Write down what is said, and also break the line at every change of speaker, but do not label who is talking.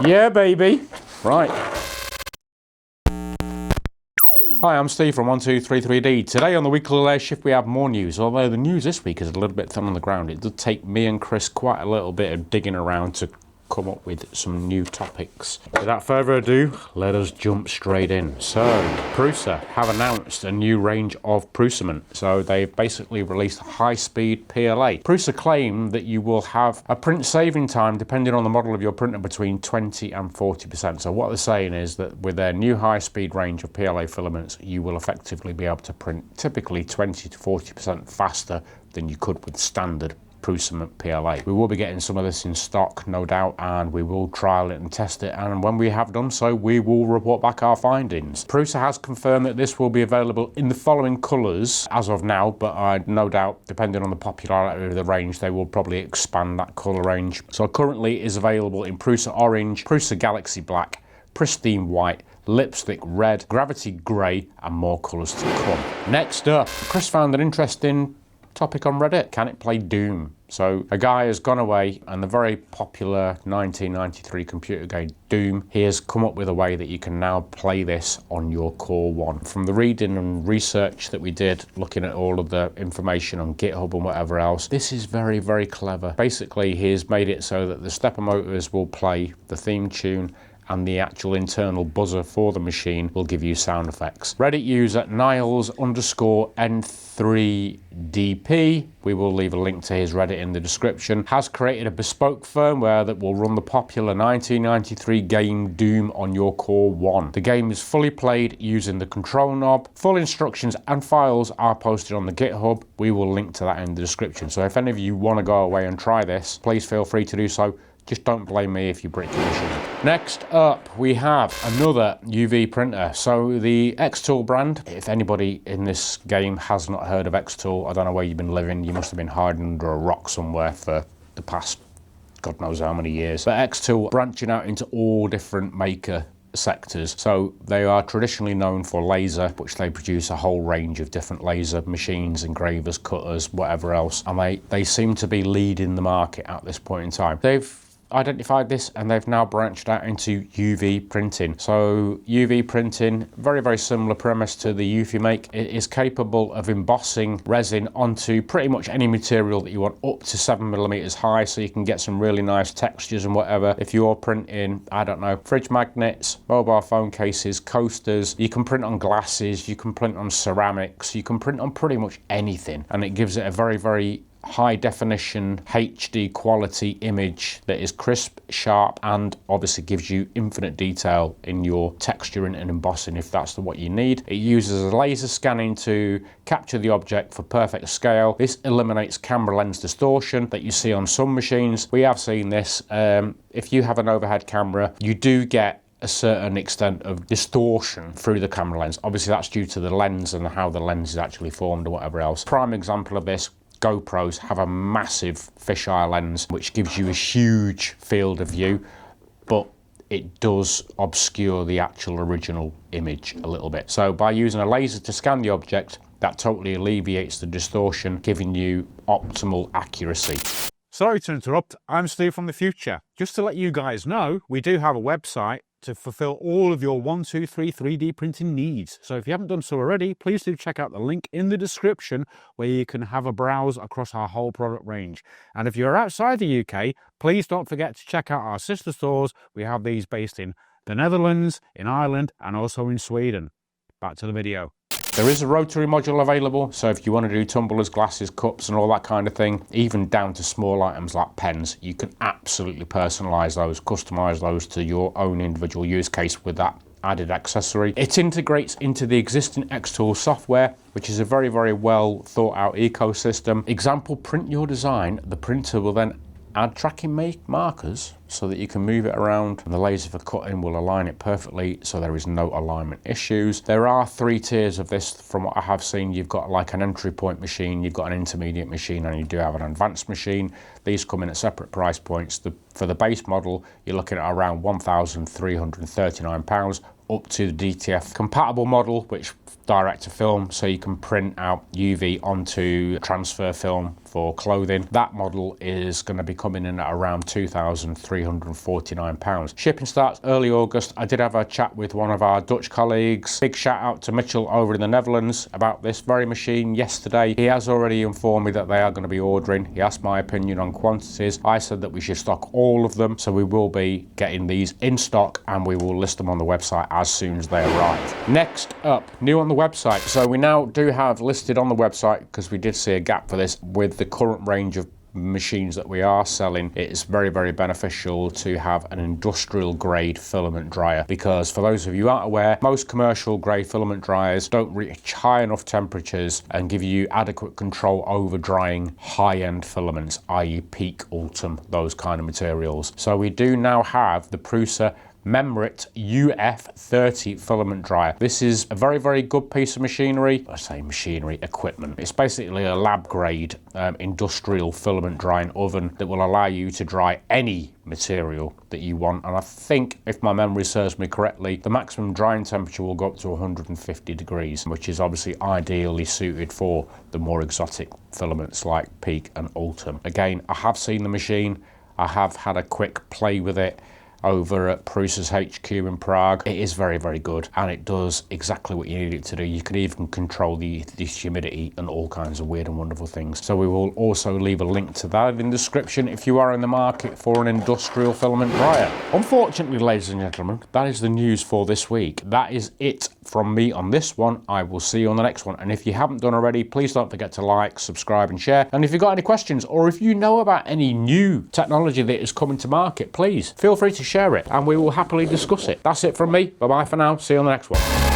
Yeah, baby. Right. Hi, I'm Steve from 1233D. Today on the weekly layer shift we have more news, although the news this week is a little bit thin on the ground. It did take me and Chris quite a little bit of digging around to come up with some new topics. Without further ado, let us jump straight in. So, Prusa have announced a new range of Prusament. So they've basically released high-speed PLA. Prusa claim that you will have a print saving time, depending on the model of your printer, between 20 and 40%. So what they're saying is that with their new high-speed range of PLA filaments, you will effectively be able to print typically 20 to 40% faster than you could with standard Prusament PLA. We will be getting some of this in stock, no doubt, and we will trial it and test it, and when we have done so, we will report back our findings. Prusa has confirmed that this will be available in the following colours as of now, but no doubt, depending on the popularity of the range, they will probably expand that colour range. So currently it is available in Prusa Orange, Prusa Galaxy Black, Pristine White, Lipstick Red, Gravity Grey, and more colours to come. Next up, Chris found an interesting topic on Reddit. Can it play Doom? So a guy has gone away and the very popular 1993 computer game Doom, he has come up with a way that you can now play this on your Core One. From the reading and research that we did, looking at all of the information on GitHub and whatever else, this is very, very clever. Basically, he has made it so that the stepper motors will play the theme tune and the actual internal buzzer for the machine will give you sound effects. Reddit user Niles_N3DP, we will leave a link to his Reddit in the description, has created a bespoke firmware that will run the popular 1993 game Doom on your Core One. The game is fully played using the control knob. Full instructions and files are posted on the GitHub. We will link to that in the description. So if any of you want to go away and try this, please feel free to do so. Just don't blame me if you break your machine. Next up, we have another UV printer. So the xTool brand, if anybody in this game has not heard of xTool, I don't know where you've been living. You must have been hiding under a rock somewhere for the past God knows how many years. But xTool branching out into all different maker sectors. So they are traditionally known for laser, which they produce a whole range of different laser machines, engravers, cutters, whatever else. And they seem to be leading the market at this point in time. They've identified this and they've now branched out into UV printing. So UV printing, very, very similar premise to the Make. It is capable of embossing resin onto pretty much any material that you want, up to 7mm high, so you can get some really nice textures and whatever. If you're printing, I don't know, fridge magnets, mobile phone cases, coasters, you can print on glasses, you can print on ceramics, you can print on pretty much anything, and it gives it a very, very high definition HD quality image that is crisp, sharp, and obviously gives you infinite detail in your texturing and embossing if that's what you need. It uses a laser scanning to capture the object for perfect scale. This eliminates camera lens distortion that you see on some machines. We have seen this. If you have an overhead camera, you do get a certain extent of distortion through the camera lens. Obviously that's due to the lens and how the lens is actually formed or whatever else. Prime example of this, GoPros have a massive fisheye lens which gives you a huge field of view, but it does obscure the actual original image a little bit. So by using a laser to scan the object, that totally alleviates the distortion, giving you optimal accuracy.
Sorry to interrupt, I'm Steve from the future. Just to let you guys know, we do have a website to fulfill all of your 123 3D printing needs. So if you haven't done so already, please do check out the link in the description where you can have a browse across our whole product range. And if you're outside the UK, please don't forget to check out our sister stores. We have these based in the Netherlands, in Ireland, and also in Sweden. Back to the video.
There is a rotary module available, so if you want to do tumblers, glasses, cups and all that kind of thing, even down to small items like pens, you can absolutely personalise those, customise those to your own individual use case with that added accessory. It integrates into the existing xTool software, which is a very, very well thought out ecosystem. Example, print your design, the printer will then add tracking markers so that you can move it around, and the laser for cutting will align it perfectly so there is no alignment issues. There are 3 tiers of this from what I have seen. You've got like an entry point machine, you've got an intermediate machine, and you do have an advanced machine. These come in at separate price points. For the base model, you're looking at around £1,339. up to the DTF compatible model, which direct to film, so you can print out UV onto transfer film for clothing. That model is going to be coming in at around £2,349. Shipping starts early August. I did have a chat with one of our Dutch colleagues. Big shout out to Mitchell over in the Netherlands about this very machine yesterday. He has already informed me that they are going to be ordering. He asked my opinion on quantities. I said that we should stock all of them, so we will be getting these in stock and we will list them on the website as soon as they arrive. Next up, new on the website. So we now do have listed on the website, because we did see a gap for this, with the current range of machines that we are selling, it's very, very beneficial to have an industrial grade filament dryer, because for those of you who aren't aware, most commercial grade filament dryers don't reach high enough temperatures and give you adequate control over drying high-end filaments, i.e. peak, ultim, those kind of materials. So we do now have the Prusa Memrit UF30 filament dryer. This is a very, very good piece of machinery. I say machinery, equipment. It's basically a lab grade industrial filament drying oven that will allow you to dry any material that you want. And I think, if my memory serves me correctly, the maximum drying temperature will go up to 150 degrees, which is obviously ideally suited for the more exotic filaments like peak and ultim. Again, I have seen the machine. I have had a quick play with it over at Prusa's HQ in Prague. It is very, very good, and it does exactly what you need it to do. You can even control the humidity and all kinds of weird and wonderful things. So we will also leave a link to that in the description if you are in the market for an industrial filament dryer. Unfortunately, ladies and gentlemen, that is the news for this week. That is it from me on this one. I will see you on the next one. And if you haven't done already, please don't forget to like, subscribe and share. And if you've got any questions, or if you know about any new technology that is coming to market, please feel free to share it and we will happily discuss it. That's it from me. Bye bye for now. See you on the next one.